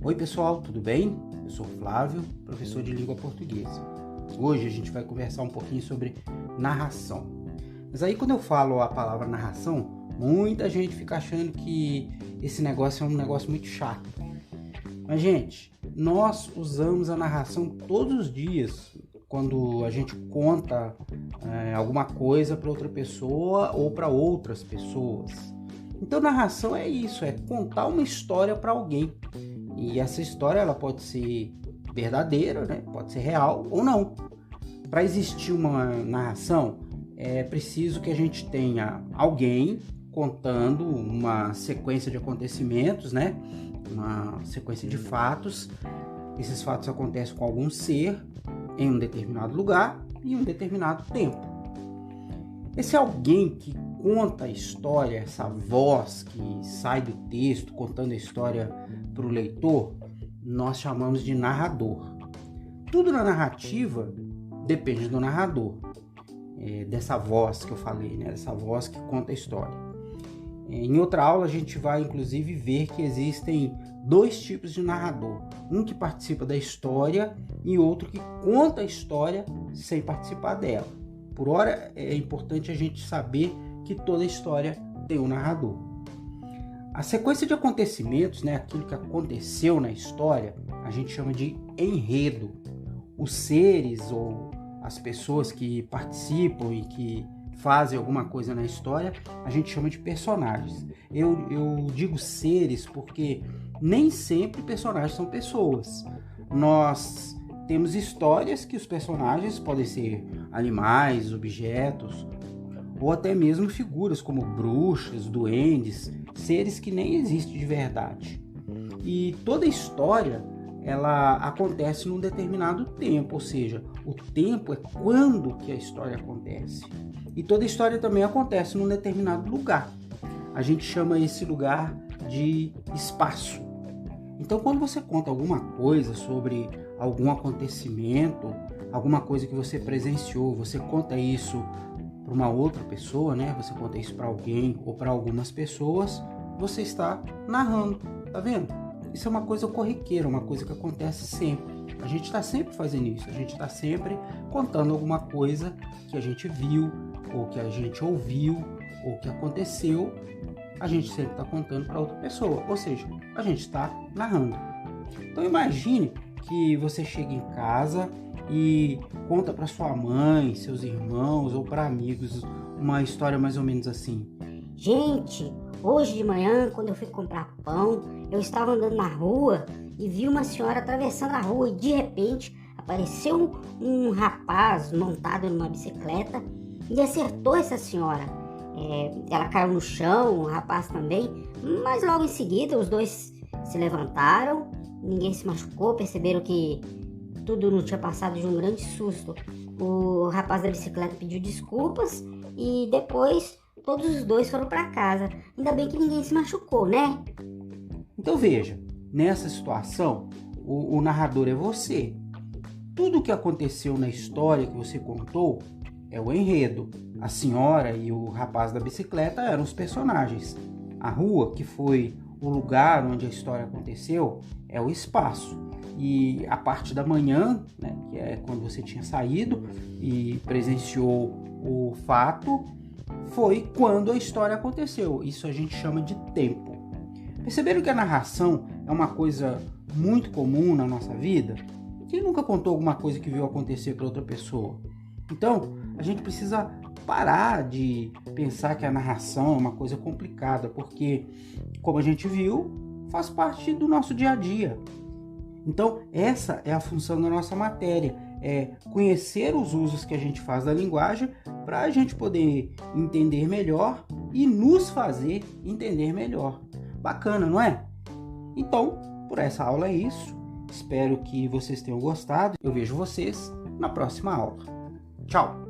Oi pessoal, tudo bem? Eu sou Flávio, professor de língua portuguesa. Hoje a gente vai conversar um pouquinho sobre narração. Mas aí quando eu falo a palavra narração, muita gente fica achando que esse negócio é um negócio muito chato. Mas gente, nós usamos a narração todos os dias quando a gente conta alguma coisa para outra pessoa ou para outras pessoas. Então narração é isso, é contar uma história para alguém. E essa história ela pode ser verdadeira, né? Pode ser real ou não. Para existir uma narração, é preciso que a gente tenha alguém contando uma sequência de acontecimentos, né? Uma sequência de fatos. Esses fatos acontecem com algum ser em um determinado lugar e em um determinado tempo. Esse alguém que conta a história, essa voz que sai do texto contando a história para o leitor, nós chamamos de narrador. Tudo na narrativa depende do narrador, dessa voz que eu falei, né? Dessa voz que conta a história. Em outra aula a gente vai inclusive ver que existem dois tipos de narrador. Um que participa da história e outro que conta a história sem participar dela. Por hora é importante a gente saber que toda história tem um narrador. A sequência de acontecimentos, né, aquilo que aconteceu na história, a gente chama de enredo. Os seres ou as pessoas que participam e que fazem alguma coisa na história, a gente chama de personagens. Eu digo seres porque nem sempre personagens são pessoas. Nós temos histórias que os personagens podem ser animais, objetos, ou até mesmo figuras como bruxas, duendes, seres que nem existem de verdade. E toda história, ela acontece num determinado tempo, ou seja, o tempo é quando que a história acontece. E toda história também acontece num determinado lugar. A gente chama esse lugar de espaço. Então, quando você conta alguma coisa sobre algum acontecimento, alguma coisa que você presenciou, você conta isso para uma outra pessoa, né? Você conta isso para alguém ou para algumas pessoas, você está narrando, tá vendo? Isso é uma coisa corriqueira, uma coisa que acontece sempre. A gente está sempre fazendo isso, a gente está sempre contando alguma coisa que a gente viu, ou que a gente ouviu, ou que aconteceu, a gente sempre está contando para outra pessoa, ou seja, a gente está narrando. Então imagine que você chega em casa e conta para sua mãe, seus irmãos ou para amigos uma história mais ou menos assim. Gente, hoje de manhã, quando eu fui comprar pão, eu estava andando na rua e vi uma senhora atravessando a rua e de repente apareceu um rapaz montado numa bicicleta e acertou essa senhora. Ela caiu no chão, o rapaz também, mas logo em seguida os dois se levantaram, ninguém se machucou, perceberam que tudo não tinha passado de um grande susto. O rapaz da bicicleta pediu desculpas e depois todos os dois foram para casa. Ainda bem que ninguém se machucou, né? Então veja, nessa situação, o narrador é você. Tudo o que aconteceu na história que você contou é o enredo. A senhora e o rapaz da bicicleta eram os personagens. A rua, que foi o lugar onde a história aconteceu, é o espaço. E a parte da manhã, né, que é quando você tinha saído e presenciou o fato, foi quando a história aconteceu. Isso a gente chama de tempo. Perceberam que a narração é uma coisa muito comum na nossa vida? Quem nunca contou alguma coisa que viu acontecer para outra pessoa? Então, a gente precisa parar de pensar que a narração é uma coisa complicada, porque, como a gente viu, faz parte do nosso dia a dia. Então, essa é a função da nossa matéria, é conhecer os usos que a gente faz da linguagem para a gente poder entender melhor e nos fazer entender melhor. Bacana, não é? Então, por essa aula é isso. Espero que vocês tenham gostado. Eu vejo vocês na próxima aula. Tchau!